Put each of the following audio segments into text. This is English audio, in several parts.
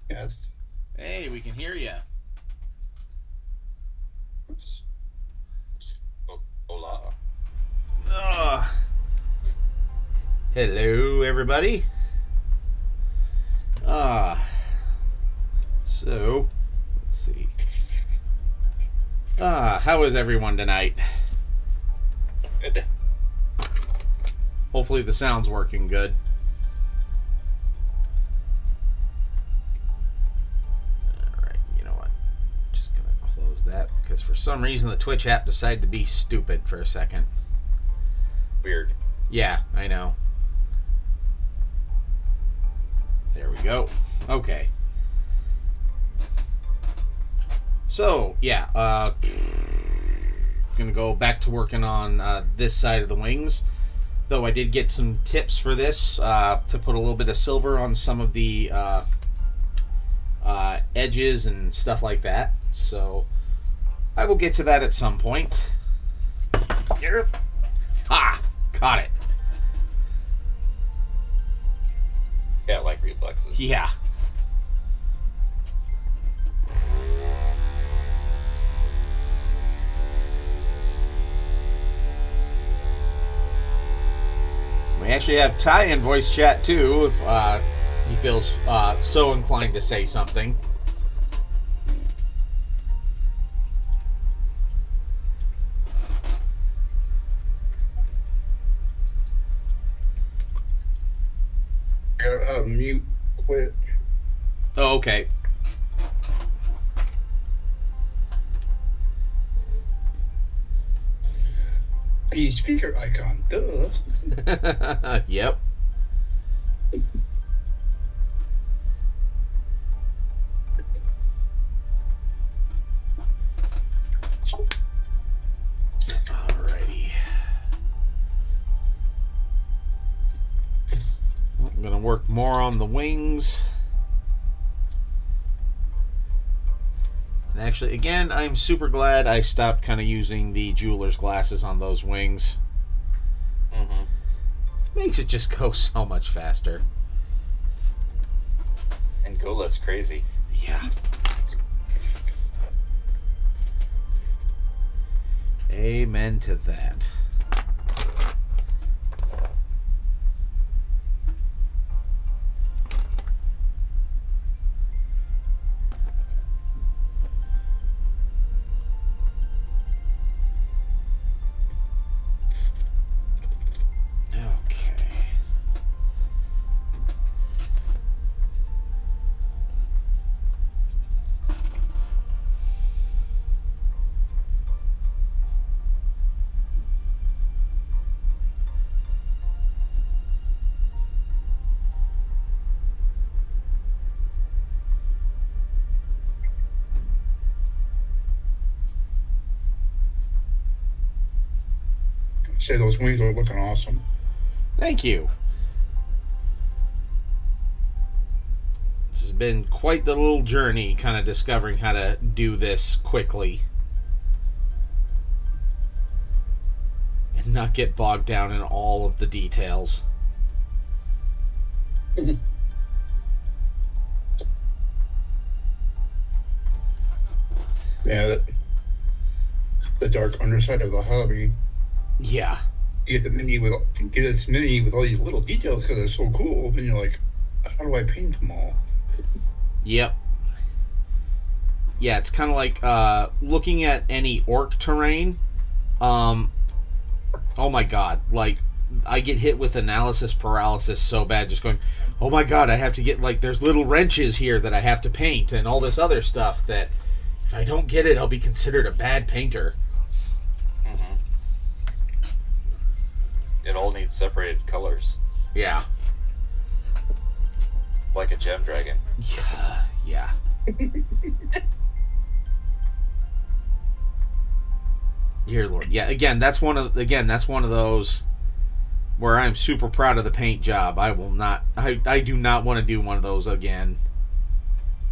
Yes. Hey, we can hear you. Oops. Hola. Hello, everybody. Ah, so let's see. How is everyone tonight? Good. Hopefully the sound's working good. All right, you know what? Just gonna close that because for some reason the Twitch app decided to be stupid for a second. Weird. Yeah, I know. There we go. Okay. So, yeah, gonna go back to working on this side of the wings. Though I did get some tips for this to put a little bit of silver on some of the edges and stuff like that. So I will get to that at some point. Yep. Ah, caught it. Cat-like reflexes. Yeah. We actually have Ty in voice chat too, if he feels so inclined to say something. Mute quit. Oh, okay. The speaker icon. Duh. Yep. Alrighty. I'm gonna work more on the wings. And actually, again, I'm super glad I stopped kind of using the jeweler's glasses on those wings. Mm-hmm. Makes it just go so much faster. And go less crazy. Yeah. Amen to that. Okay. Say those wings are looking awesome. Thank you. This has been quite the little journey, kind of discovering how to do this quickly. And not get bogged down in all of the details. Yeah, the dark underside of the hobby. Yeah. You get this mini with all these little details because it's so cool. Then you're like, how do I paint them all? Yep. Yeah, it's kind of like looking at any orc terrain. Oh my god, like I get hit with analysis paralysis so bad, just going, oh my god, I have to get like there's little wrenches here that I have to paint and all this other stuff that if I don't get it, I'll be considered a bad painter. Mm-hmm. It all needs separated colors. Yeah. Like a gem dragon. Yeah. Dear Lord. Yeah, again, that's one of those where I'm super proud of the paint job. I will not I do not want to do one of those again.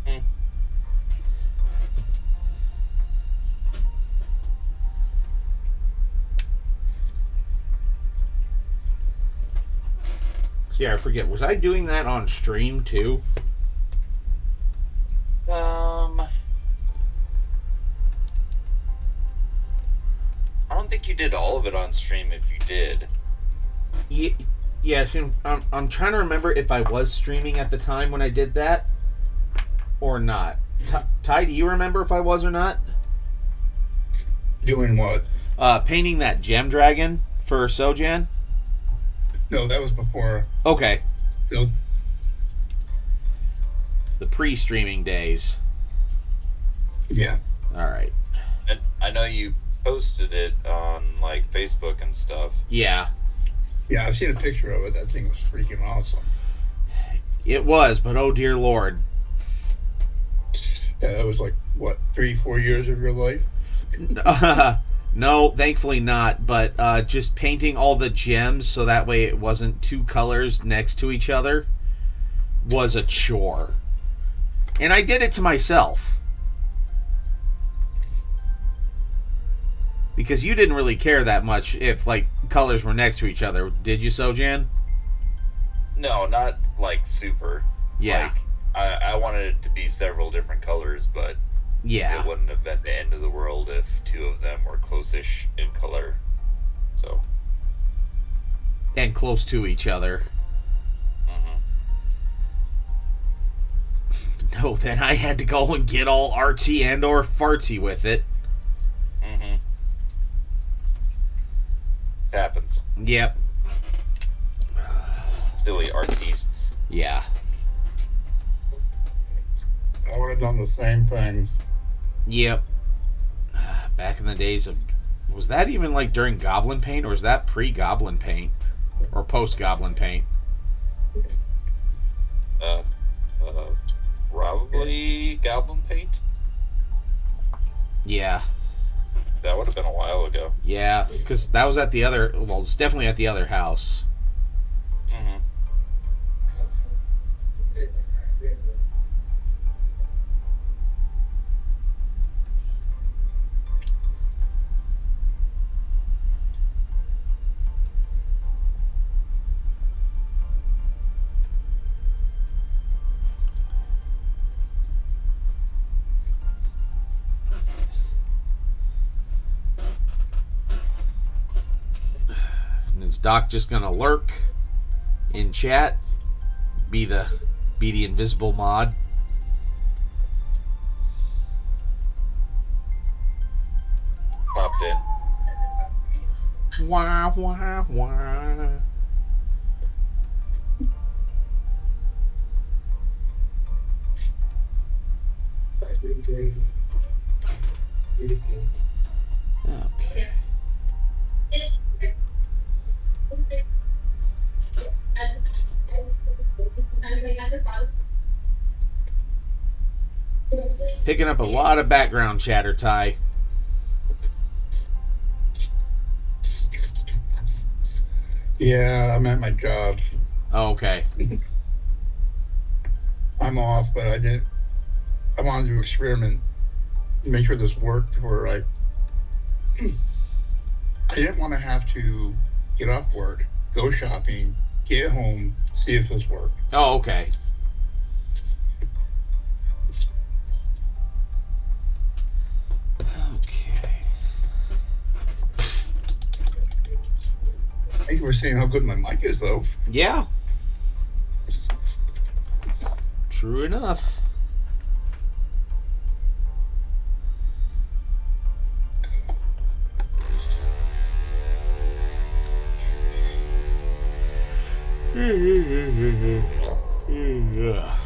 Mm. Yeah, I forget. Was I doing that on stream too? I don't think you did all of it on stream. If you did, Yeah, I'm trying to remember if I was streaming at the time when I did that or not. Ty, do you remember if I was or not? Doing what? Painting that gem dragon for Sojan? No, that was before. Okay. So, The pre-streaming days. yeah. Alright. and I know you posted it on like Facebook and stuff. Yeah. Yeah, I've seen a picture of it. That thing was freaking awesome. It was, but oh dear lord. Yeah, that was like, what, 3-4 years of your life? No, thankfully not, but just painting all the gems so that way it wasn't two colors next to each other was a chore. And I did it to myself. Because you didn't really care that much if, like, colors were next to each other. Did you, Sojan? No, not like super. Yeah. Like, I wanted it to be several different colors, but Yeah. it wouldn't have been the end of the world if two of them were close-ish in color. So. And close to each other. No, then I had to go and get all artsy and or fartsy with it. Happens. Yep. Silly artistes. Yeah. I would have done the same thing. Yep. Back in the days of... Was that even like during Goblin Paint, or was that pre-Goblin Paint? Or post-Goblin Paint? Probably Goblin Paint. Yeah. That would have been a while ago. Yeah, because that was at the other... Well, it's definitely at the other house. And is Doc just gonna lurk in chat? Be the invisible mod? Popped in. Wah, wah, wah. Okay. Picking up a lot of background chatter, Ty. Yeah, I'm at my job. Oh, okay. I'm off, but I wanted to experiment, make sure this worked. Where I didn't want to have to get off work, go shopping, get home, see if this worked. Oh, okay. Okay. Thank you for saying how good my mic is, though. Yeah. True enough. Yeah.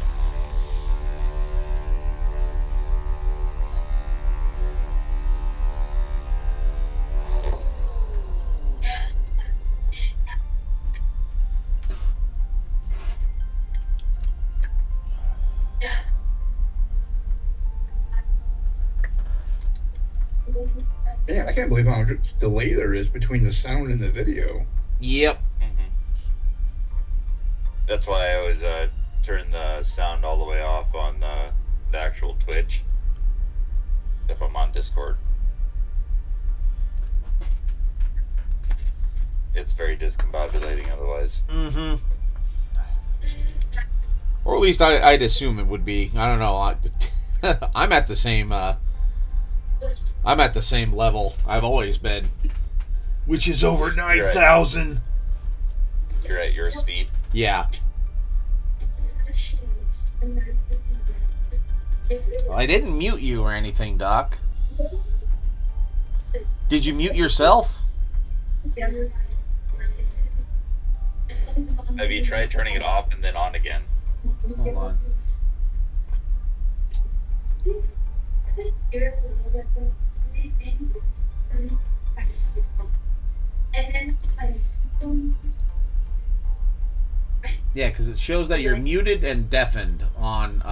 Yeah, I can't believe how much delay there is between the sound and the video. Yep. That's why I always turn the sound all the way off on the actual Twitch if I'm on Discord. It's very discombobulating otherwise. Mm-hmm. Or at least I'd assume it would be. I don't know. I'm at the same. I'm at the same level I've always been, which is over You're at 9,000. you're at your speed. Yeah. Well, I didn't mute you or anything, Doc. Did you mute yourself? Have you tried turning it off and then on again? Hold on. Yeah, because it shows that you're muted and deafened on.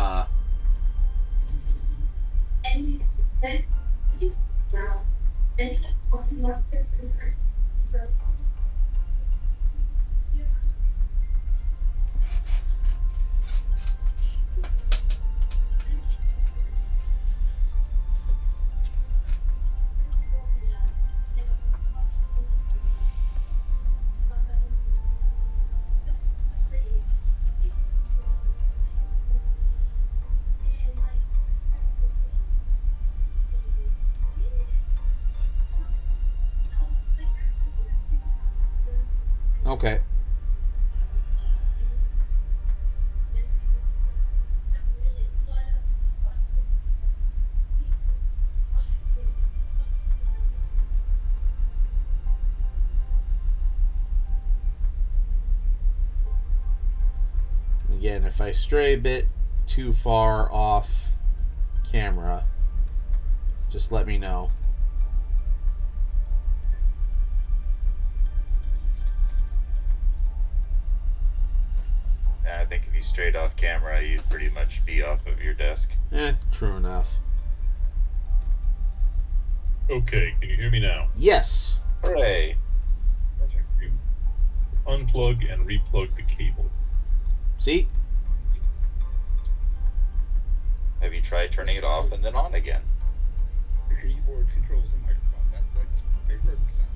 Okay. Again, if I stray a bit too far off camera, just let me know. And I think if you strayed off camera, you'd pretty much be off of your desk. True enough. Okay, can you hear me now? Yes. Hooray! You unplug and replug the cable. See? Have you tried turning it off and then on again? The keyboard controls the microphone. That's makes perfect sense.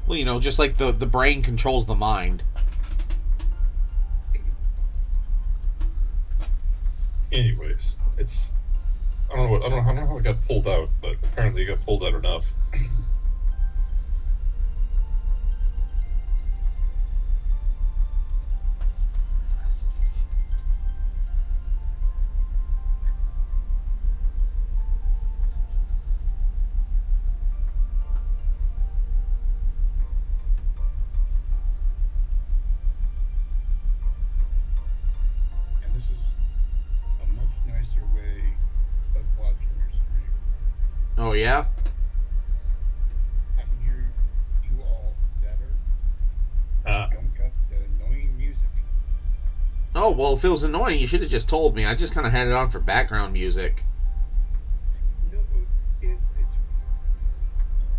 Well, just like the brain controls the mind. Anyways, I don't know how it got pulled out, but apparently it got pulled out enough. And this is a much nicer way of watching your stream. Oh, yeah? I can hear you all better. Ah, Don't got that annoying music. Oh, well, if it was annoying, you should have just told me. I just kind of had it on for background music. No, it's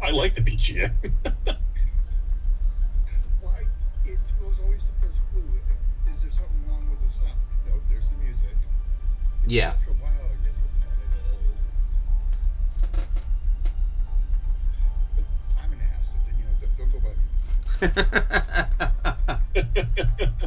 I like the BGM. why it was always the first clue. Is there something wrong with the sound? Nope, there's the music. Yeah. After a while, it gets repetitive. But I'm an ass, so don't go by me.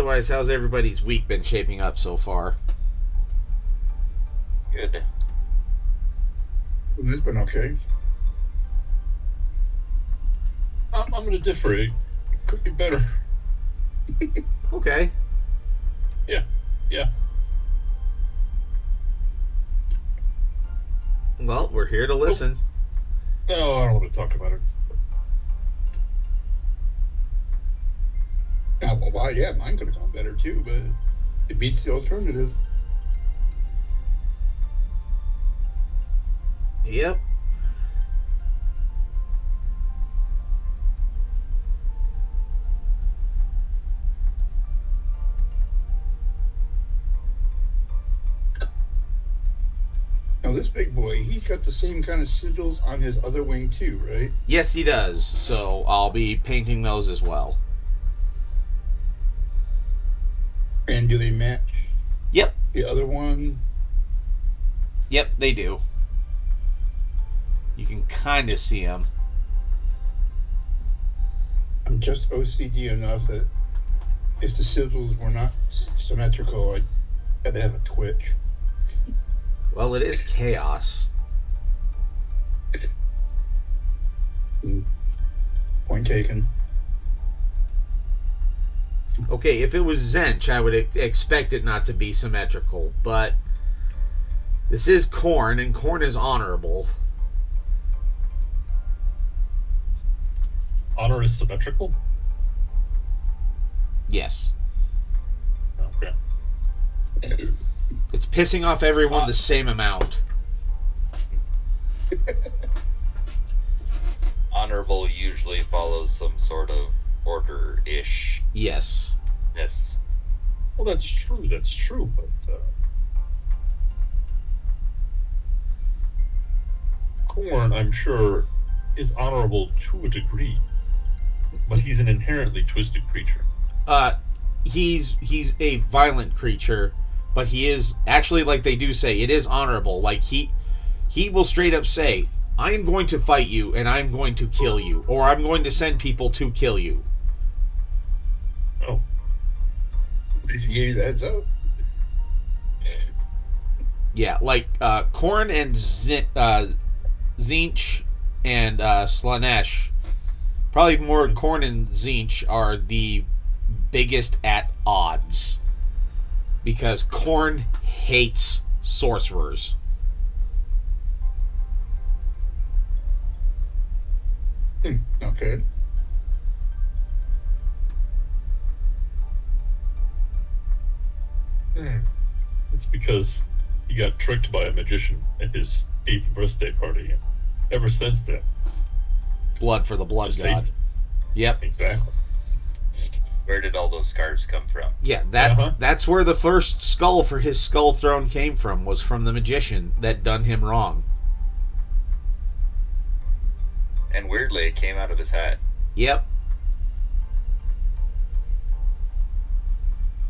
otherwise, how's everybody's week been shaping up so far? Good. It's been okay. I'm going to differ. It could be better. Okay. Yeah. Well, we're here to listen. No, I don't want to talk about it. Well, yeah, mine could have gone better too, but it beats the alternative. Yep. Now, this big boy, he's got the same kind of sigils on his other wing too, right? Yes, he does. So I'll be painting those as well. And do they match Yep. the other one? Yep, they do. You can kind of see them. I'm just OCD enough that if the sigils were not symmetrical, I'd have to have a twitch. Well, it is chaos. Point taken. Okay, if it was Zench, I would expect it not to be symmetrical, but this is Khorne, and Khorne is honorable. Honor is symmetrical? Yes. Okay. It's pissing off everyone the same amount. Honorable usually follows some sort of order-ish. Yes. Yes. Well, that's true, but Khorne, I'm sure, is honorable to a degree, but he's an inherently twisted creature. He's a violent creature, but he is actually, like they do say, it is honorable. Like he will straight up say, I am going to fight you and I'm going to kill you, or I'm going to send people to kill you. Oh. Did you give you the heads up? Yeah, like Khorne and Tzeentch and Slaanesh, probably more Khorne and Tzeentch are the biggest at odds, because Khorne hates sorcerers. Okay. It's because he got tricked by a magician at his 8th birthday party. Ever since then, Blood for the blood just god. hates. Yep. Exactly. Where did all those scars come from? Yeah, that's where the first skull for his skull throne came from, was from the magician that done him wrong. And weirdly, it came out of his hat. Yep.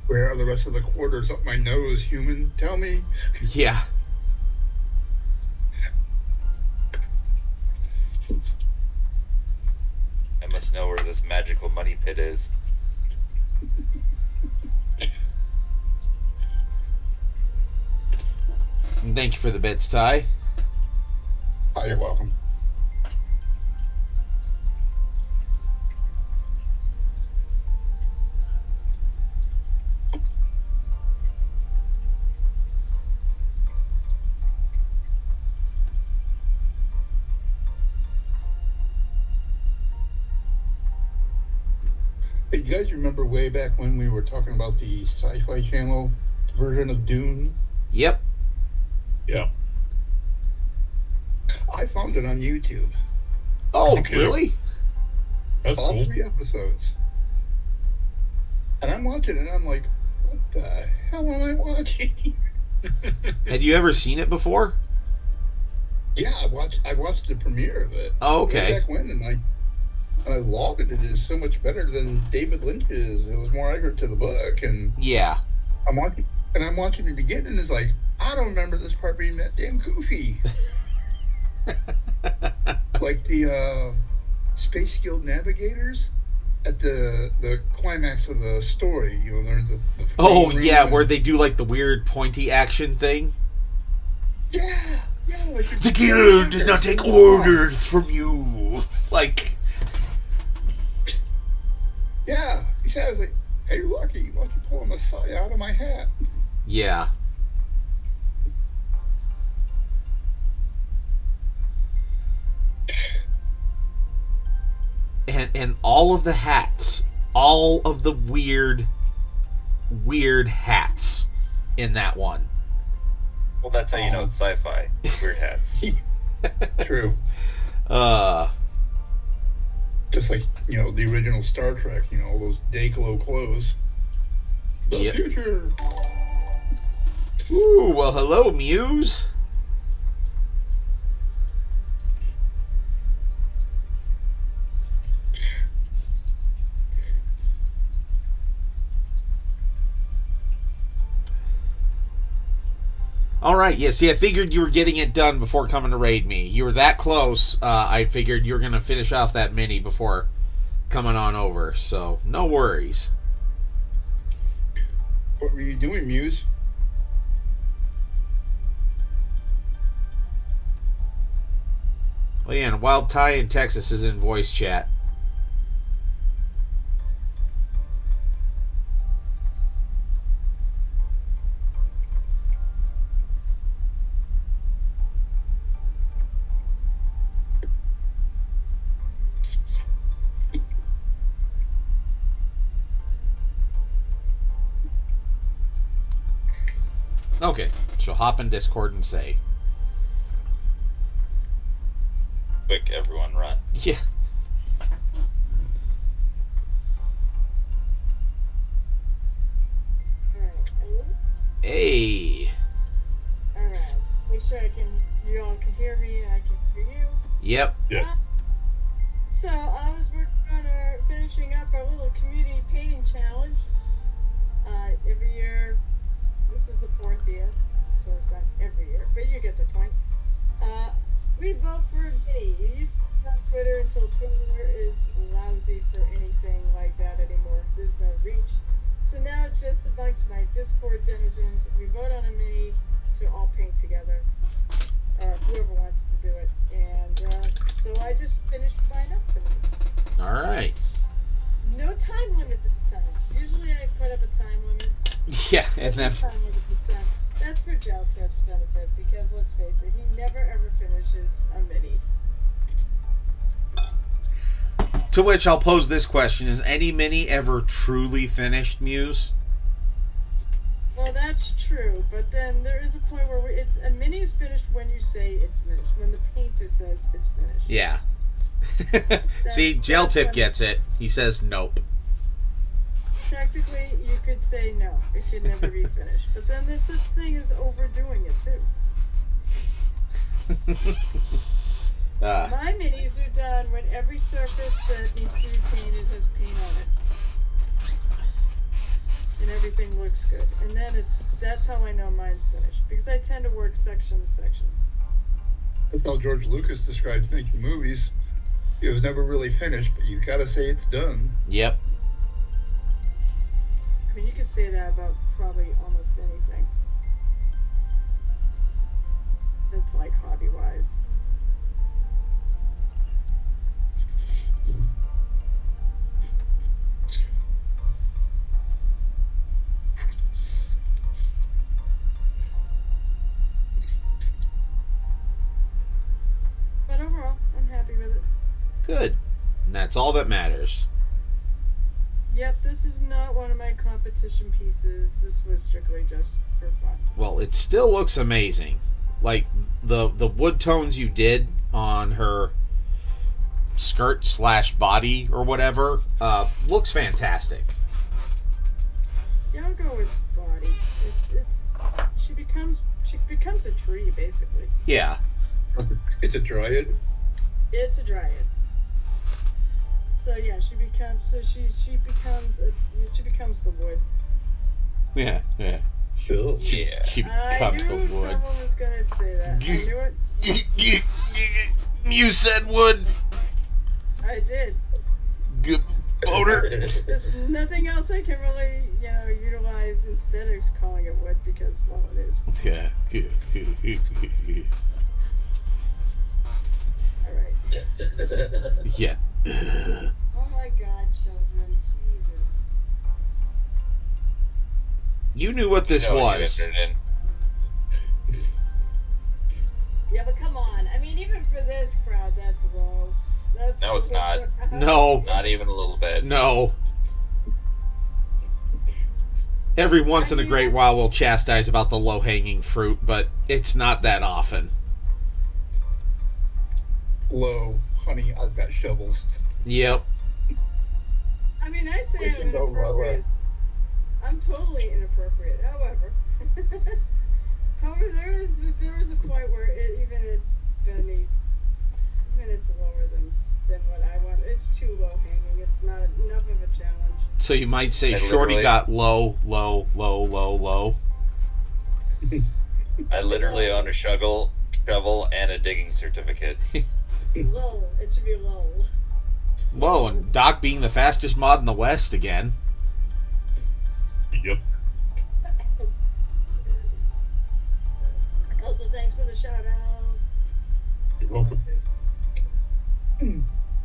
Where are the rest of the quarters up my nose, human? Tell me. Yeah. I must know where this magical money pit is. And thank you for the bits, Ty. Oh, you're welcome. Hey, you guys remember way back when we were talking about the Sci-Fi Channel version of Dune? Yep. Yeah. I found it on YouTube. Oh, Okay. really? That's All cool. 3 episodes. And I'm watching it and I'm like, what the hell am I watching? Had you ever seen it before? Yeah, I watched the premiere of it. Oh, okay. Way back when, and I lauded it as so much better than David Lynch's. It was more accurate to the book, and Yeah. I'm watching it again, and it's like, I don't remember this part being that damn goofy. Like the Space Guild Navigators. at the climax of the story, you know, there's the Oh throne room yeah, where and- they do like the weird pointy action thing. Yeah, like The guild does not take orders from you. Like, Yeah, he says like, "Hey, Lucky, why don't you pull a Messiah out of my hat?" yeah. And all of the hats, all of the weird hats in that one. Well, that's how you know it's sci-fi. Weird hats. True. Just like, you know, the original Star Trek, you know, all those day-glow clothes. The Yep. future. Ooh, well, hello, Muse. All right, yeah, see, I figured you were getting it done before coming to raid me. You were that close, I figured you were going to finish off that mini before coming on over, so no worries. What were you doing, Muse? Well, yeah, and Wild Ty in Texas is in voice chat. Okay, she'll hop in Discord and say, Quick, everyone run. yeah. Alright, are you? Hey. Alright. Make sure you all can hear me and I can hear you. Yep. Yes. So, I was working on finishing up our little community painting challenge. Every year, this is the 4th year, so it's not every year, but you get the point. We vote for a mini. It used to be on Twitter until Twitter is lousy for anything like that anymore. There's no reach. So now just amongst my Discord denizens, we vote on a mini to all paint together. Whoever wants to do it. And so I just finished mine up tonight. All right. No time limit this time. Usually I put up a time limit. Yeah, and No then time limit this time. That's for Jaltev's benefit because let's face it, he never ever finishes a mini. to which I'll pose this question: is any mini ever truly finished, Muse? Well, that's true, but then there is a point where it's a mini is finished when you say it's finished, when the painter says it's finished. Yeah. See, Gel Tip gets it. He says nope. Technically, you could say no, it could never be finished. But then there's such thing as overdoing it too. My minis are done when every surface that needs to be painted has paint on it. And everything looks good. And then that's how I know mine's finished. Because I tend to work section to section. That's how George Lucas describes making movies. It was never really finished, but you gotta say it's done. Yep. I mean, you could say that about probably almost anything. That's like hobby-wise. But overall, I'm happy with it. Good. And that's all that matters. Yep, this is not one of my competition pieces. This was strictly just for fun. Well, it still looks amazing. Like the wood tones you did on her skirt / body or whatever looks fantastic. Yeah, I'll go with body. She becomes a tree basically. Yeah. It's a dryad. It's a dryad. So yeah, she becomes the wood. Yeah. Yeah. Phil. She I becomes knew the wood. someone was gonna say that. I knew it. You said wood. I did. Boner. There's nothing else I can really, utilize instead of calling it wood because, well, it is. Yeah. All right. Yeah. Oh my God, children, Jesus. You knew what this You know what you was. entered in. Yeah, but come on. I mean, even for this crowd, that's low. That's No, it's not. No. Not even a little bit. No. Every once in a great while, we'll chastise about the low-hanging fruit, but it's not that often. Low, honey, I've got shovels. Yep. I mean, I say We I'm can go inappropriate. I'm totally inappropriate. However, there is a point where it's beneath, even it's lower than what I want. It's too low hanging. It's not enough of a challenge. So you might say I Shorty literally- got low, low, low, low, low. I literally own a shovel, and a digging certificate. Low. It should be low. Whoa, and Doc being the fastest mod in the West again. Yep. Also, thanks for the shout out. You're welcome.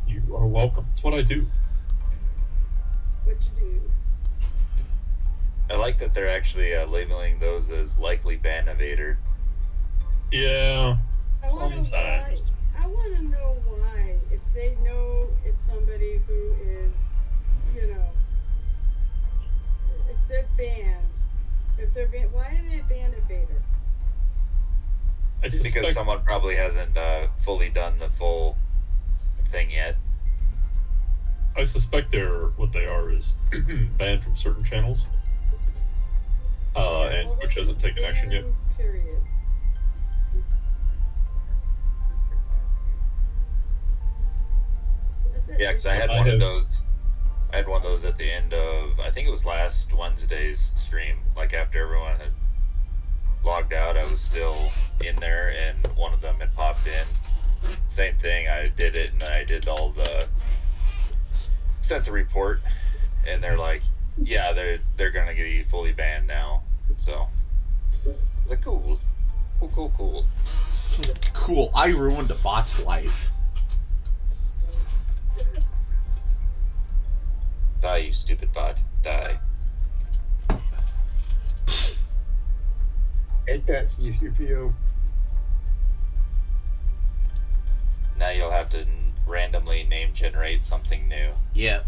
You are welcome. It's what I do. What you do? I like that they're actually labeling those as likely ban evader. Yeah. I want to Sometimes. I want to know why. If they know it's somebody who is, if they're banned, why are they banned evader? I Because suspect. someone probably hasn't fully done the full thing yet. I suspect what they are is banned from certain channels. And Well, which they're hasn't just taken action yet. banned, Period. That's it. Yeah, because I had I one have- of those. I had one of those at the end of, I think it was last Wednesday's stream. Like after everyone had logged out, I was still in there, and one of them had popped in. Same thing. I did it, and I did all the sent the report, and they're like, "Yeah, they're gonna get you fully banned now." So, like, cool. Cool. I ruined a bot's life. Die, you stupid bot. Die. Ain't that C3PO? Now you'll have to randomly name generate something new. Yep.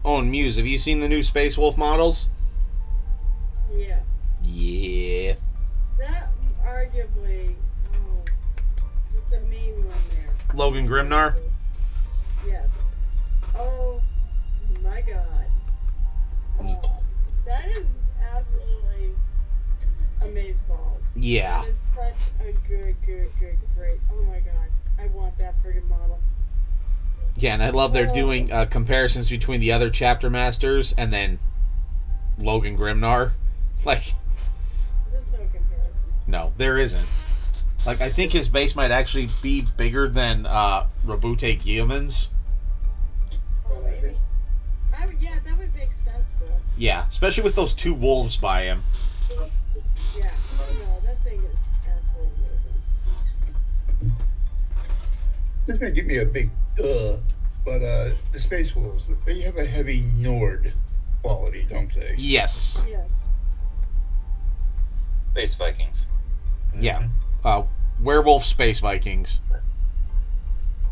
Oh, and Muse, have you seen the new Space Wolf models? Yes. Yeah. That arguably, the main one there. Logan Grimnar? Yes. Oh my God. That is absolutely amazeballs. Yeah. That is such a good, great. Oh my God. I want that friggin' model. Yeah, and I love they're doing comparisons between the other chapter masters and then Logan Grimnar. Like, There's no comparison. no, there isn't. Like, I think his base might actually be bigger than Rabute Guilliman's. Oh, maybe. Yeah, that would make sense though. Yeah, especially with those two wolves by him. Yeah. No, that thing is absolutely amazing. This may give me a big but the Space Wolves, they have a heavy Nord quality, don't they? Yes. Yes. Space Vikings. Yeah. Werewolf Space Vikings.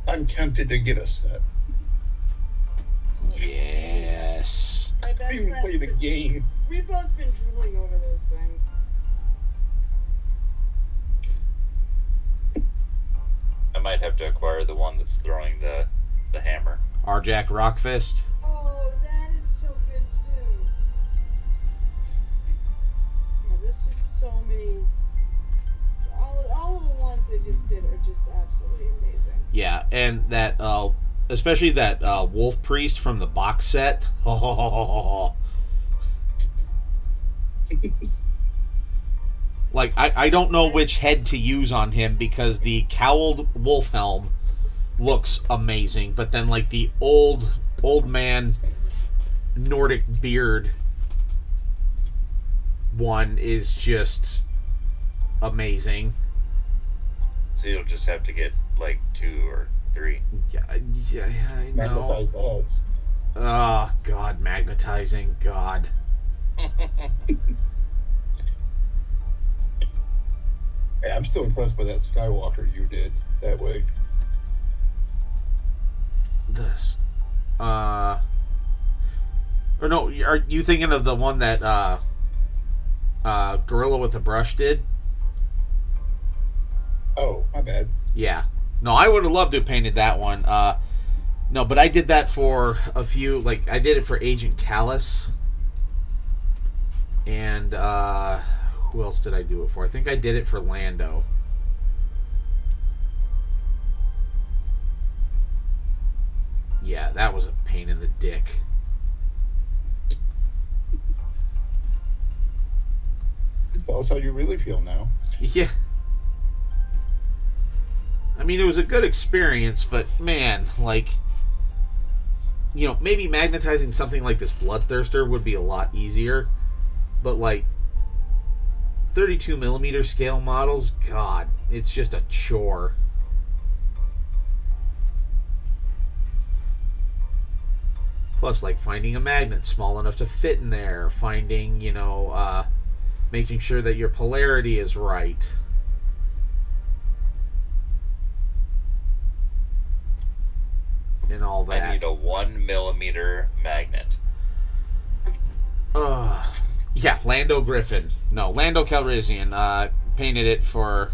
I'm tempted to get a set. Yes. My I best didn't even play the friend. game. We've both been drooling over those things. I might have to acquire the one that's throwing the hammer. Arjack Rockfist. Oh, that is so good too. Yeah, there's just so many. All of the ones they just did are just absolutely amazing. Yeah, and that especially that wolf priest from the box set. Like I don't know which head to use on him because the cowled wolf helm looks amazing, but then like the old man Nordic beard one is just amazing. So you'll just have to get like 2 or 3. Yeah, I know. Magnetize the heads. Oh God, magnetizing God. Hey, I'm still impressed by that Skywalker you did that way. This, or no? Are you thinking of the one that Gorilla with a Brush did? Oh, my bad. Yeah. No, I would have loved to have painted that one. No, but I did that for a few. Like I did it for Agent Callus, and who else did I do it for? I think I did it for Lando. Yeah, that was a pain in the dick. Tell us how you really feel now. Yeah. I mean, it was a good experience, but man, like, you know, maybe magnetizing something like this Bloodthirster would be a lot easier. But, like, 32 millimeter scale models, God, it's just a chore. Plus, like, finding a magnet small enough to fit in there, finding, you know, making sure that your polarity is right. And all that. I need a 1 millimeter magnet. Yeah, Lando Griffin. No, Lando Calrissian. Painted it for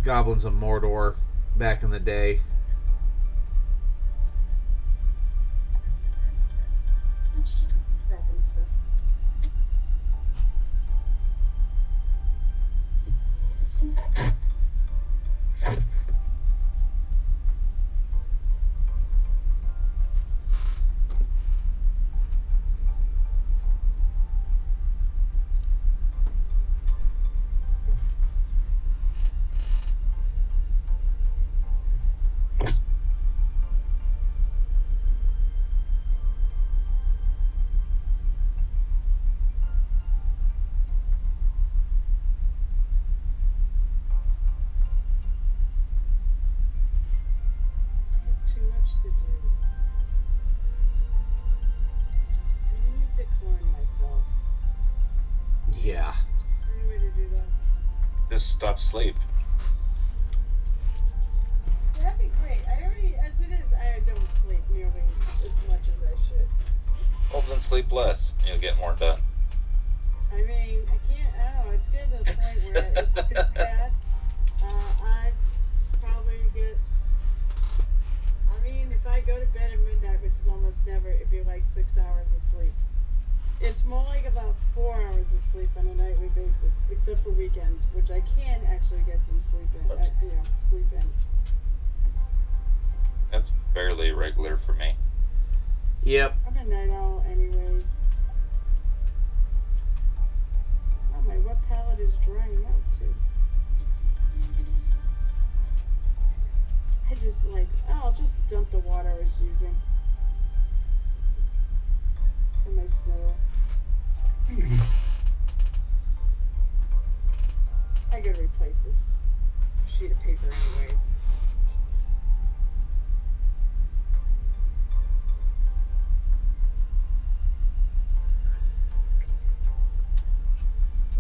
Goblins of Mordor back in the day. Dropping stuff. I have too much to do. I need to clone myself. Yeah. Any way to do that? Just stop sleep. That'd be great. I already, as it is, I don't sleep nearly as much as I should. Well, then sleep less. You'll get more done. I mean, I can't, I don't know, it's getting to the point where it's pretty bad. I probably get, I mean, if I go to bed at midnight, which is almost never, it'd be like 6 hours of sleep. It's more like about 4 hours of sleep on a nightly basis, except for weekends, which I can actually get some sleep in, sleep in. That's fairly regular for me. Yep. I'm a night owl anyways. Oh, my wet palette is drying out too. I just like, I'll just dump the water I was using. For my snow. I gotta replace this sheet of paper anyways.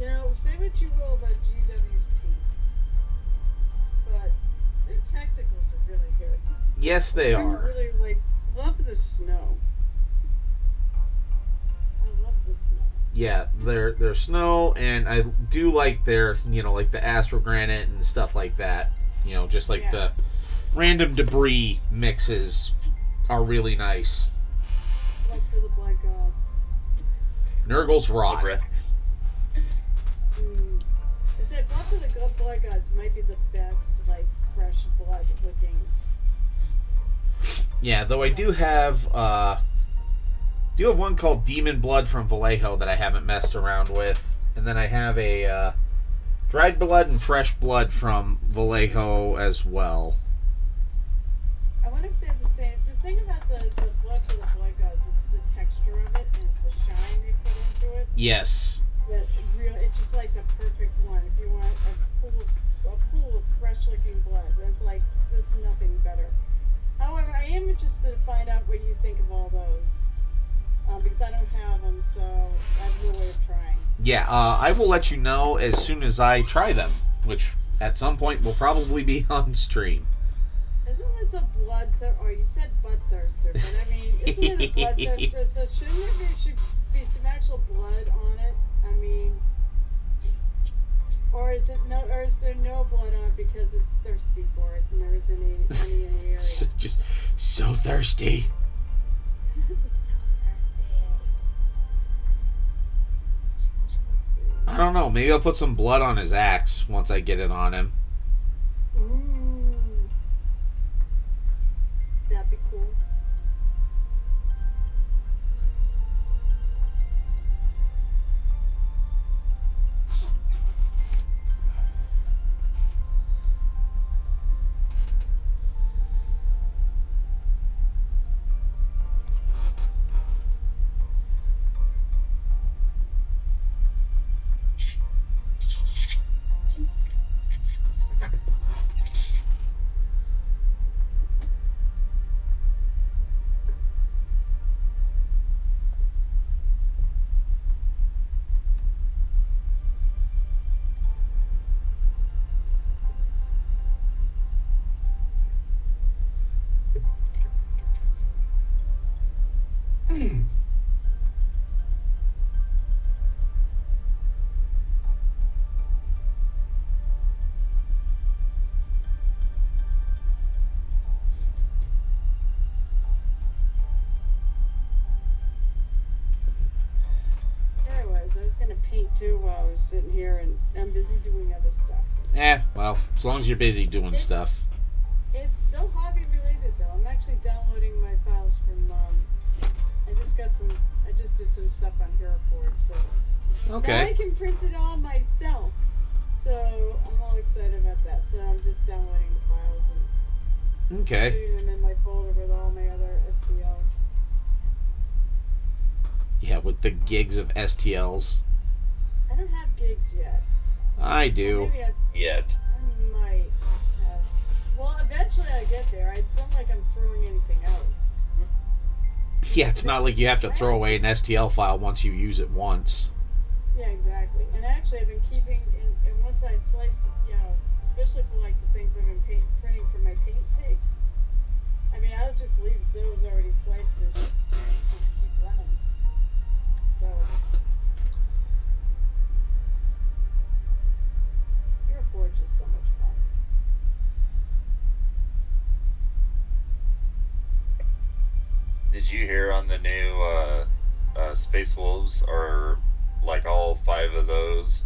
You know, say what you will about GW's paints, but Their tacticals are really good. Yes, they I are. really love the snow. I love the snow. Yeah, they're snow, and I do like their, like the astral granite and stuff like that. Just like Yeah. the random debris mixes are really nice. Blood for the Blood Gods. Nurgle's The Rot. breath. I said Blood for the Blood Gods might be the best, fresh blood looking. Yeah, though I do have one called Demon Blood from Vallejo that I haven't messed around with, and then I have a dried blood and fresh blood from Vallejo as well. I wonder if they're the same. The thing about the Blood for the Blood Gods, it's the texture of it and it's the shine they put into it. Yes. That it's just like the perfect one. If you want a pool of fresh looking blood, there's nothing better. However, I am interested to find out what you think of all those. Because I don't have them, so I have no way of trying. Yeah, I will let you know as soon as I try them, which at some point will probably be on stream. Isn't this a Bloodthirster? Oh, you said Bloodthirster, but I mean, isn't it a Bloodthirster? So shouldn't should be some actual blood on it? I mean, or is there no blood on it because it's thirsty for it and there isn't any in the area? Just so thirsty. I don't know. Maybe I'll put some blood on his axe once I get it on him. Ooh. That'd be cool. I was gonna paint too while I was sitting here, and I'm busy doing other stuff. Well, as long as you're busy doing stuff. It's still hobby related though. I'm actually downloading my files from. I just did some stuff on HeroForge, so now I Okay. can print it all myself. So I'm all excited about that. So I'm just downloading the files and Okay. putting them in my folder with all my other STLs. Yeah, with the gigs of STLs. I don't have gigs yet. I do. Maybe Yet. I might have. Well, eventually I get there. It's not like I'm throwing anything out. Yeah, it's not like you have to throw away an STL file once you use it once. Yeah, exactly. And actually, I've been keeping, and once I slice, especially for like the things I've been printing for my paint tapes. I mean, I'll just leave those already sliced and just keep running. So, HeroForge is so much fun. Did you hear on the new Space Wolves are like all 5 of those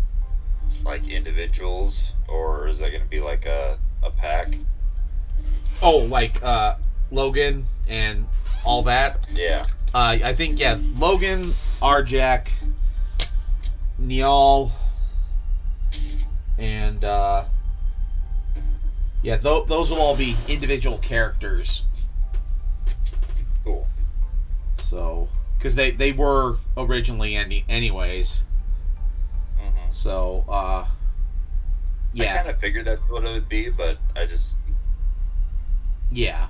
like individuals, or is that going to be like a pack? Oh, like Logan and all that. Yeah. I think Logan, Arjak, Niall, and those will all be individual characters. Cool. So, because they were originally anyways. Mm-hmm. So, I kind of figured that's what it would be, but I just yeah.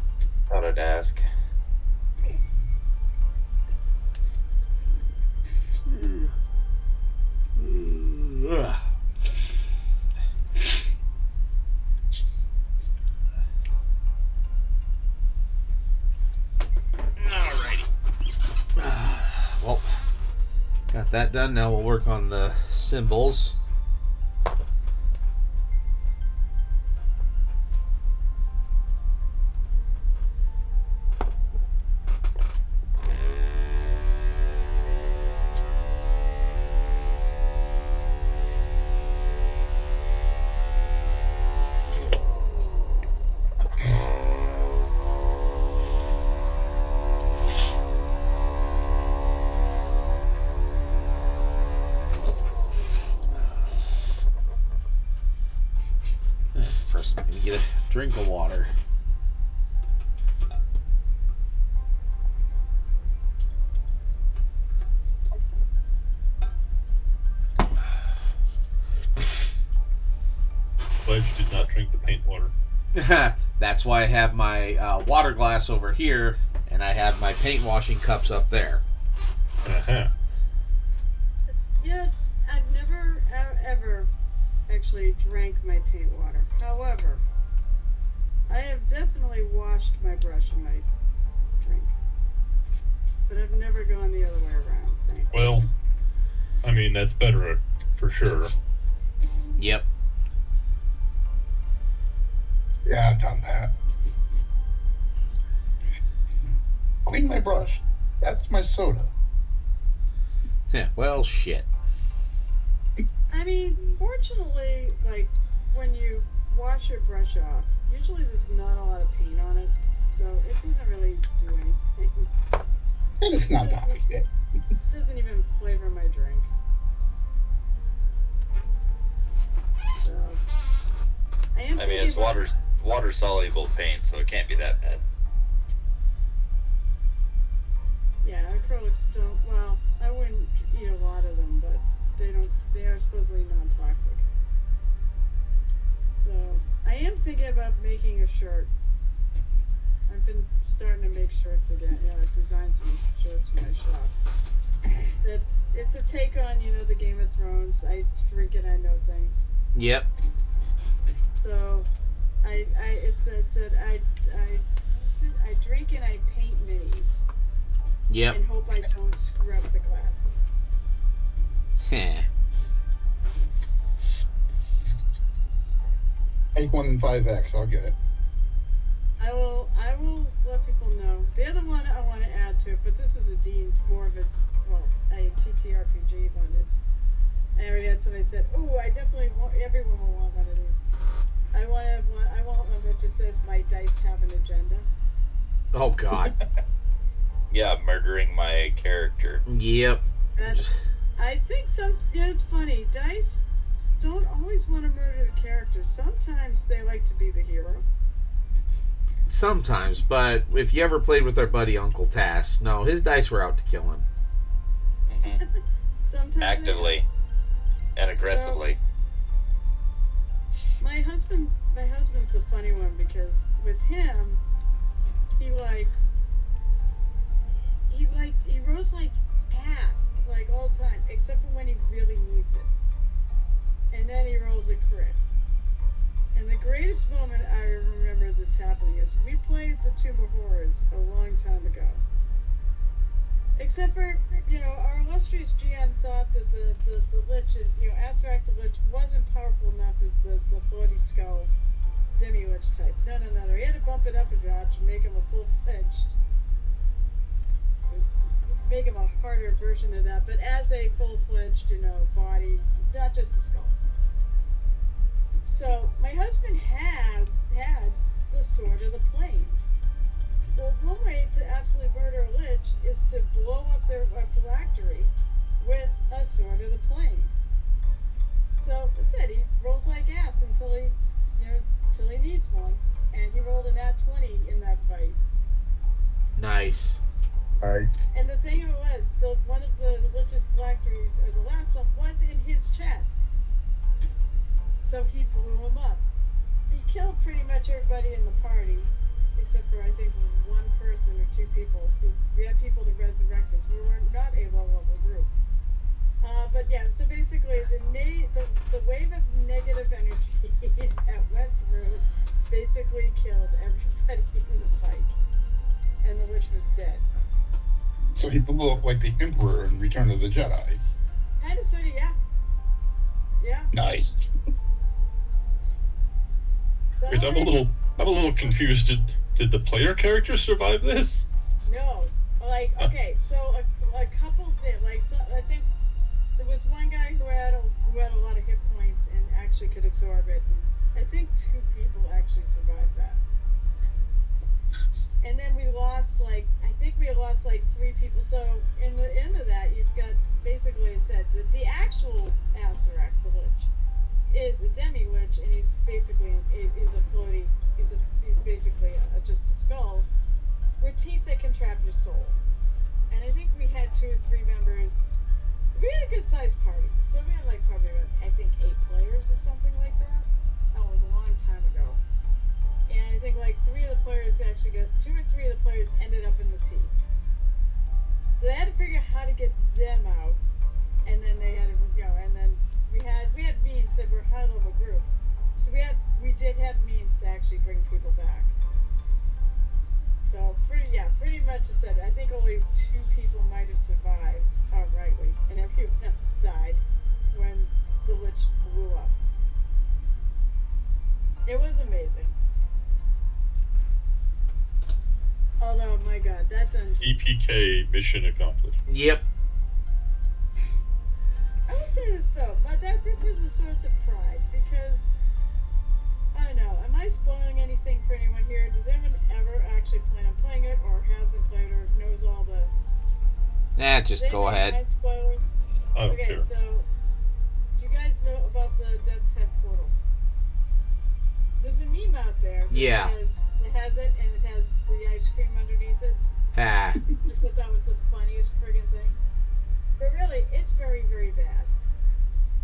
thought I'd ask. Ugh. that done. Now we'll work on the symbols. First, I'm going to get a drink of water. Glad you did not drink the paint water. That's why I have my water glass over here, and I have my paint washing cups up there. Uh-huh. I've never ever actually drank my paint water. However, I have definitely washed my brush and my drink, but I've never gone the other way around. Thank you. Well, I mean, that's better for sure. Yep. Yeah, I've done that. Clean my brush. That's my soda. Yeah, well, shit. I mean, fortunately, like when you wash your brush off, usually there's not a lot of paint on it, so it doesn't really do anything. And it's not toxic. It doesn't even flavor my drink. So, I mean, it's water soluble paint, so it can't be that bad. Yeah, acrylics don't. Well, I wouldn't eat a lot of them, but they are supposedly non-toxic. So I am thinking about making a shirt. I've been starting to make shirts again. Design some shirts in my shop. It's a take on the Game of Thrones. I drink and I know things. Yep. So I drink and I paint minis. Yep. And hope I don't screw up the glasses. Heh. Take one in 5X, I'll get it. I will let people know. The other one I want to add to it, but this is more of a TTRPG one is. I already had somebody said, "Oh, I definitely want. Everyone will want one of these." I want to have one. I want one that just says, "My dice have an agenda." Oh, God. Yeah, murdering my character. Yep. I think it's funny. Dice don't always want to murder the character. Sometimes they like to be the hero. Sometimes, but if you ever played with our buddy Uncle Tass, no, his dice were out to kill him. Mm-hmm. Sometimes Actively and aggressively. My husband's the funny one because with him, he rolls like ass like all the time, except for when he really needs it, and then he rolls a crit. And the greatest moment I remember this happening is we played the Tomb of Horrors a long time ago. Except for, our illustrious GM thought that the Lich, Asarak the Lich wasn't powerful enough as the Bloody Skull Demi-Lich type. No. He had to bump it up a notch and make him a full-fledged, make him a harder version of that, but as a full-fledged, body, not just a skull. So, my husband had the Sword of the Plains. Well, one way to absolutely murder a Lich is to blow up their phylactery with a Sword of the Plains. So, I said, he rolls like ass until he needs one, and he rolled a nat 20 in that fight. Nice. Alright. And the thing of it was, one of the Lich's phylacteries, or the last one, was in his chest. So he blew him up. He killed pretty much everybody in the party, except for I think one person or two people. So we had people to resurrect us. We were not a low-level group. But yeah, so basically the wave of negative energy that went through basically killed everybody in the fight. And the Lich was dead. So he blew up like the Emperor in Return of the Jedi. Kind of, sort of, yeah. Yeah. Nice. But Wait, I'm a little confused. Did the player character survive this? No. Like, okay, so a couple did. Like, so I think there was one guy who had a lot of hit points and actually could absorb it. And I think 2 people actually survived that. And then we lost, like, I think we lost like 3 people. So in the end of that, you've got basically said that the actual Asarak, the Lich, is a demi Lich, and he's basically he's a floaty. He's basically just a skull with teeth that can trap your soul. And I think we had 2 or 3 members. We had a good sized party, so we had like probably about, I think 8 players or something like that. That was a long time ago. And I think like 3 of the players actually got 2 or 3 of the players ended up in the teeth. So they had to figure out how to get them out, and then they had to, and then we had means that we're a high level group, so we did have means to actually bring people back. So pretty much I said I think only 2 people might have survived outrightly, and everyone else died when the Lich blew up. It was amazing. Although, my God, that dungeon. EPK mission accomplished. Yep. I will say this though, but that group was a source of pride because I don't know. Am I spoiling anything for anyone here? Does anyone ever actually plan on playing it, or hasn't played, or knows all the? Just go ahead. Mind spoilers? I don't Okay, care. so do you guys know about the Death's Head portal? There's a meme out there. Yeah. It has it, and it has the ice cream underneath it. Ah. I thought that was the funniest friggin' thing. But really, it's very, very bad.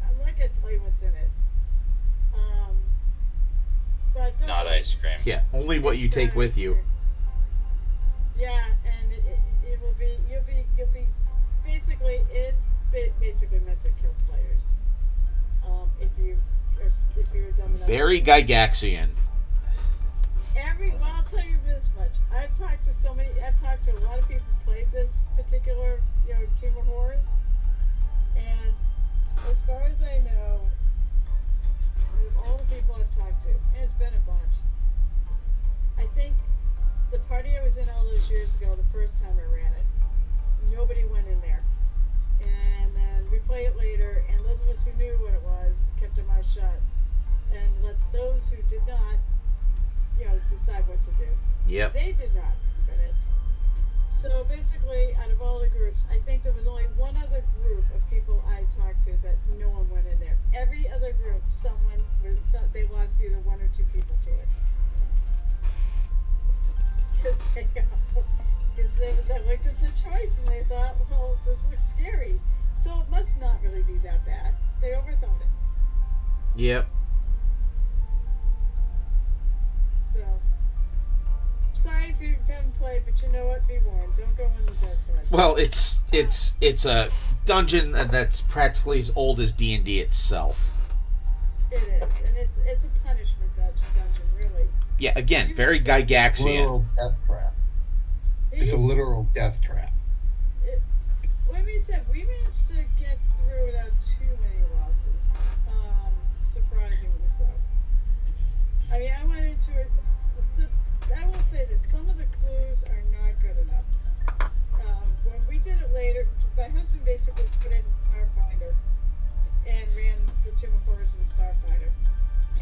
I'm not gonna tell you what's in it. But don't Not worry. ice cream. Yeah, only what you take with you. Yeah, and it will be you'll be basically it's basically meant to kill players. If you're dumb enough. Very Gygaxian. Well, I'll tell you this much. I've talked to a lot of people who played this particular, Tomb of Horrors. And as far as I know, of all the people I've talked to, and it's been a bunch, I think the party I was in all those years ago, the first time I ran it, nobody went in there. And then we played it later, and those of us who knew what it was kept our mouth shut and let those who did not, decide what to do. Yep. They did not fit it. So basically, out of all the groups, I think there was only one other group of people I talked to that no one went in there. Every other group, they lost either 1 or 2 people to it. Because they looked at the choice and they thought, well, this looks scary. So it must not really be that bad. They overthought it. Yep. So, sorry if you haven't played, but you know what? Be warned. Don't go in the desert. Well, it's a dungeon that's practically as old as D&D itself. It is, and it's a punishment dungeon, really. Yeah, again, very Gygaxian. Literal death trap. It's a literal death trap. Like we said, we managed to get through without too many losses. Surprisingly so. I mean, I went into it. I will say this: some of the clues are not good enough. When we did it later, my husband basically put it in Starfinder and ran the Tomb of Horrors in Starfinder.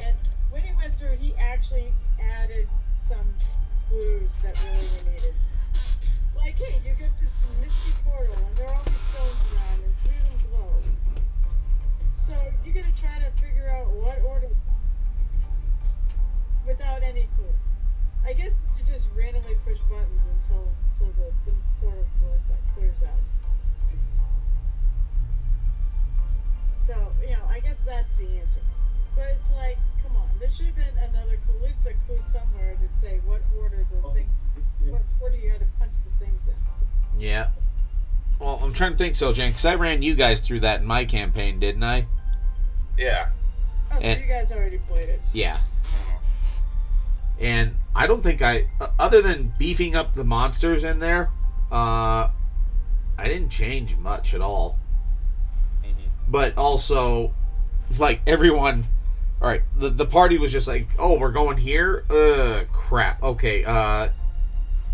And when he went through, he actually added some clues that really were needed. Like, hey, you get this misty portal, and there are all these stones around, and 3 of them glow. So you're gonna try to figure out what order without any clue. I guess you just randomly push buttons until the portal clears out. So, I guess that's the answer. But it's like, come on, there should have been another clue, at least a clue somewhere to say what order you had to punch the things in. Yeah. Well, I'm trying to think so, Jen, because I ran you guys through that in my campaign, didn't I? Yeah. Oh, so And- you guys already played it. Yeah. And I don't think other than beefing up the monsters in there, I didn't change much at all. Mm-hmm. but also, like, everyone. All right, the party was just like, oh, we're going here. Crap. Okay.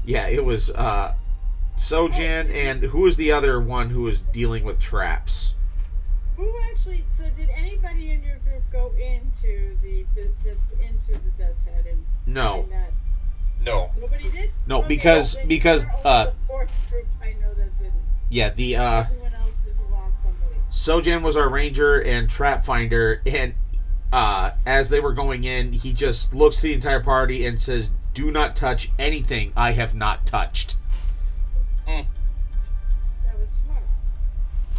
Yeah, it was Sojan, and who was the other one who was dealing with traps? Who actually? So did anybody in your group go into the Death's Head and No. find that? No. Nobody did. No, Okay, because then because you're only the fourth group I know that didn't. yeah, the Everyone else has lost somebody. Sojan was our ranger and trap finder, and as they were going in, he just looks to the entire party and says, "Do not touch anything I have not touched." That was smart.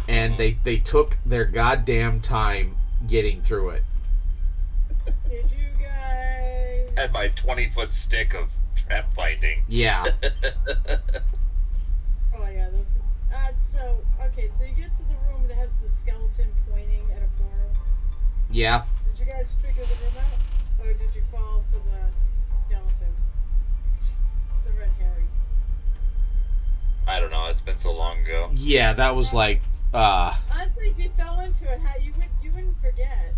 And they took their goddamn time getting through it. Did you guys? Had my 20-foot stick of trap finding. Yeah. Oh yeah, those. So okay, so you get to the room that has the skeleton pointing at a portal. Yeah. Did you guys figure the room out, or did you fall for the skeleton, the red herring? I don't know. It's been so long ago. Yeah, that was like Honestly, if you fell into it, how you wouldn't forget,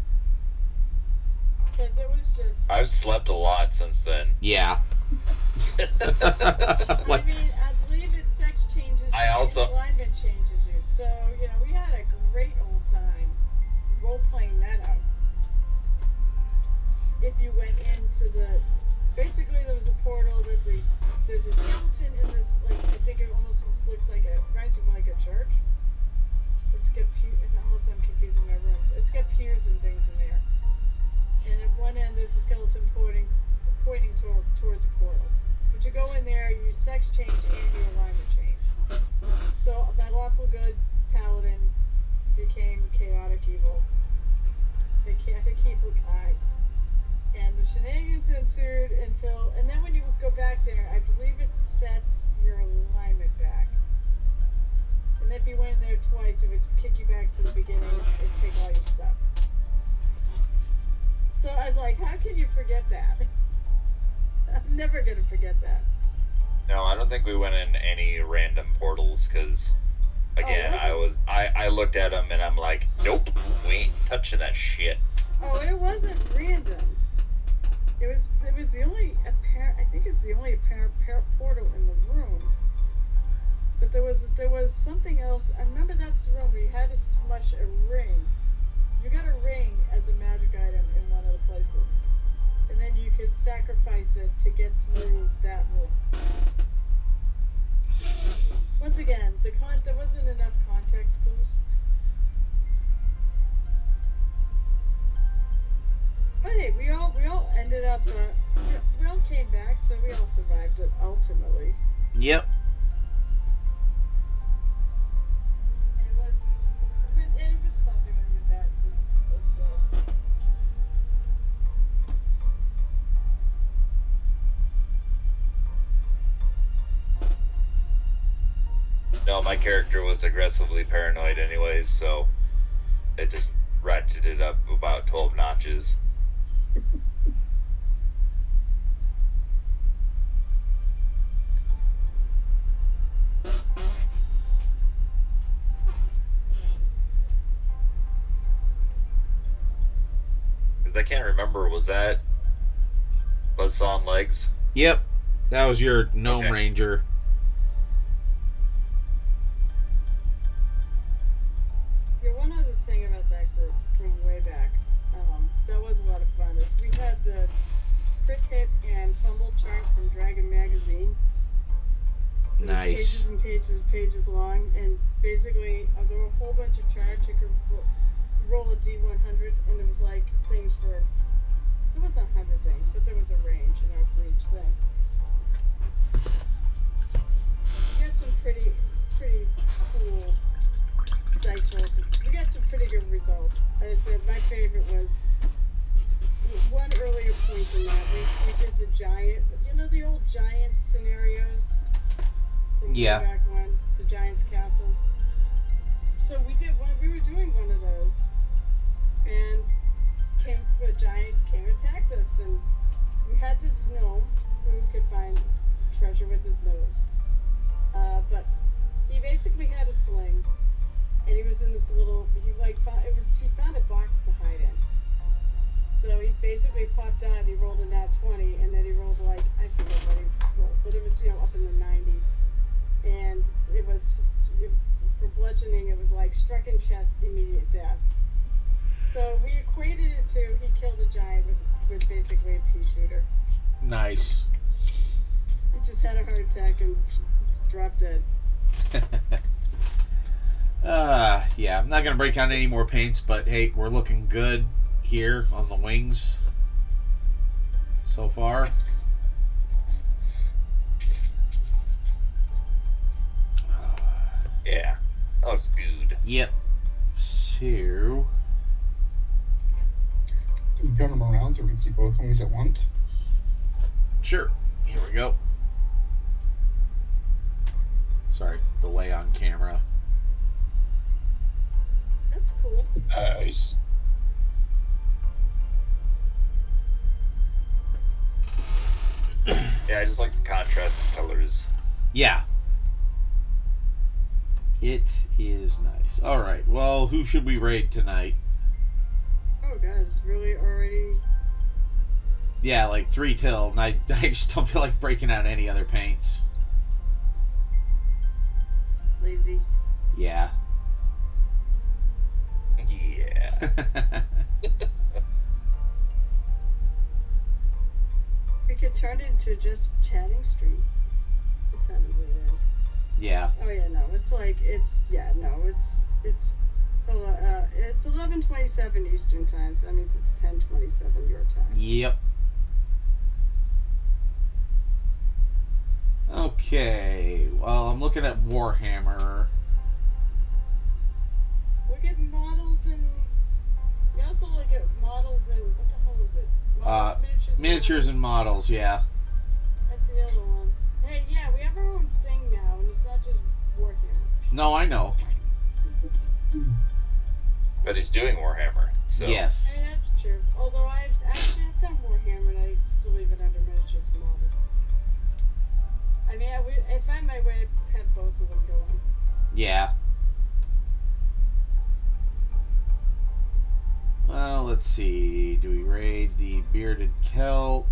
because it was just. I've slept a lot since then. yeah. I mean, I believe it sex changes I you, also- and alignment changes you. So we had a great old time role playing that out. If you went into basically there was a portal that there's a skeleton in this, like, I think it almost looks like reminds me like a church. It's got unless I'm confusing my rooms. It's got pews and things in there. And at one end there's a skeleton pointing towards a portal. But you go in there, you sex change and your alignment change. So that lawful good paladin became chaotic evil. The chaotic evil guy. And the shenanigans ensued and then when you go back there, I believe it set your alignment back. And if you went in there twice, it would kick you back to the beginning and take all your stuff. So I was like, how can you forget that? I'm never gonna forget that. No, I don't think we went in any random portals because, again, I looked at them and I'm like, nope, we ain't touching that shit. Oh, it wasn't random. It was the only apparent. I think it's the only apparent portal in the room. But there was something else. I remember that's the room where you had to smush a ring. You got a ring as a magic item in one of the places, and then you could sacrifice it to get through that room. Once again, there wasn't enough context clues. But hey, we all ended up. We all came back, so we all survived it ultimately. Yep. And it was fun doing that with people. So. No, my character was aggressively paranoid anyways, so it just ratcheted up about 12 notches. I can't remember, was that Buzzsaw and Legs? Yep. That was your gnome Okay. ranger. Yeah, one other thing about that group from way back, that was a lot of fun, is we had the crit hit and fumble chart from Dragon Magazine. It was Nice. pages and pages and pages long, and basically there were a whole bunch of charts. You could roll a D100, and it was like things for. It wasn't 100 things, but there was a range, for each thing. We got some pretty cool dice rolls. We got some pretty good results. I said my favorite was one earlier point than that. We did the giant, the old giant scenarios from Yeah. way back when, the giants' castles. So we were doing one of those, and a giant came and attacked us, and we had this gnome who could find treasure with his nose. But he basically had a sling, and he was in this little. He like found it was. He found a box to hide in. So he basically popped out. He rolled a nat 20, and then he rolled like I forget what he rolled, but it was up in the 90s, and for bludgeoning it was like struck in chest, immediate death. So we equated it to he killed a giant with basically a pea shooter. Nice. He just had a heart attack and dropped dead. Yeah, I'm not gonna break out any more paints, but hey, we're looking good here on the wings so far. Yeah, that looks good. Yep. So, You turn them around so we can see both wings at once. sure. Here we go. Sorry, delay on camera. That's cool. Nice. Yeah, I just like the contrast in colors. Yeah. It is nice. All right. Well, who should we raid tonight? Oh, guys, really already. Yeah, like 3 till, and I just don't feel like breaking out any other paints. Lazy. Yeah. Yeah. We could turn it into just chatting stream. What time is it? Yeah. Oh yeah, no, it's 11:27 Eastern time, so that means it's 10:27 your time. Yep. Okay. Well, I'm looking at Warhammer. Look at models and we also look at models and what the hell is it? Models, Miniatures and models, yeah. That's the other one. Hey, yeah, we have our own thing now, and it's not just Warhammer. No, I know. But he's doing Warhammer, so. Yes. Hey, that's true. Although I've done Warhammer, and I still leave it under miniatures and models. I mean, I find my way to have both of them going. Yeah. Well, let's see. Do we raid the Bearded Celt?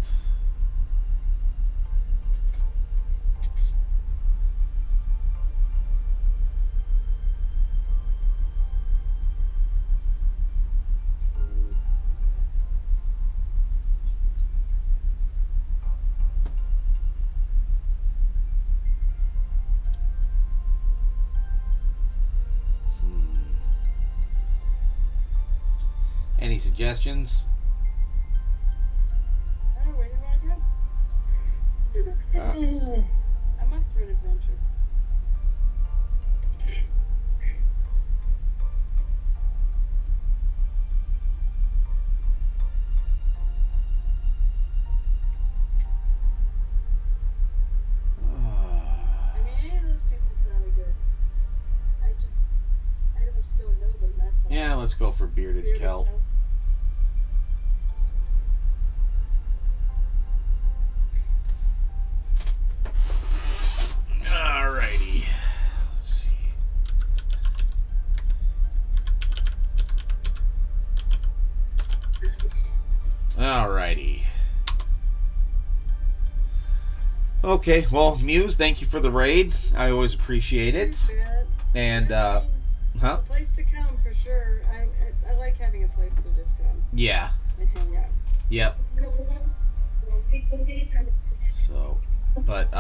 Any suggestions? Oh, where do you want to go? I'm up for an adventure. I mean, any of those people sounded good. I don't still know them, that's all. Yeah, let's go for Bearded Celt. Alrighty. Let's see. Alrighty. Okay, well, Muse, thank you for the raid. I always appreciate it. And, A huh? place to come for sure. I like having a place to just come Yeah. and hang out. Yep. So, but,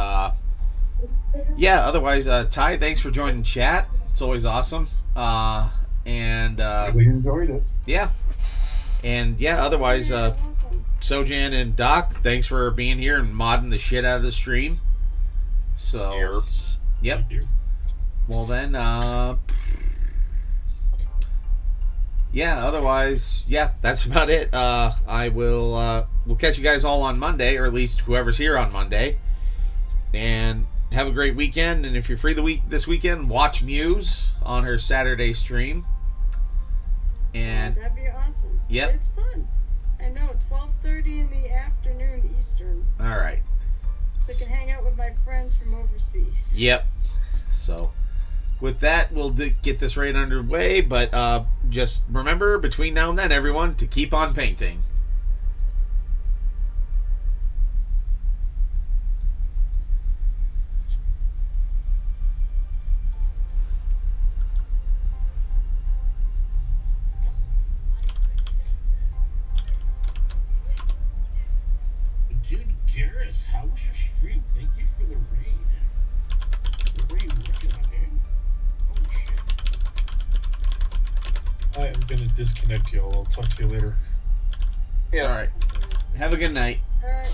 yeah, otherwise, Ty, thanks for joining chat. It's always awesome. And, Really enjoyed it. yeah. And, yeah, otherwise, You're welcome. Sojan and Doc, thanks for being here and modding the shit out of the stream. So, Yerps. yep. Thank you. Well then, yeah, otherwise, yeah, that's about it. I will, we'll catch you guys all on Monday, or at least whoever's here on Monday. And have a great weekend. And if you're free this weekend, watch Muse on her Saturday stream. And, That'd be awesome. Yep. It's fun. I know, 12:30 in the afternoon Eastern. alright. So I can hang out with my friends from overseas. Yep. So, with that, we'll get this right underway. But just remember, between now and then, everyone, to keep on painting. Dude, Garrus, how was your stream? Thank you for the raid. What were you working on, dude? Holy shit. I am gonna disconnect y'all. I'll talk to you later. Yeah. All right. Have a good night. Alright.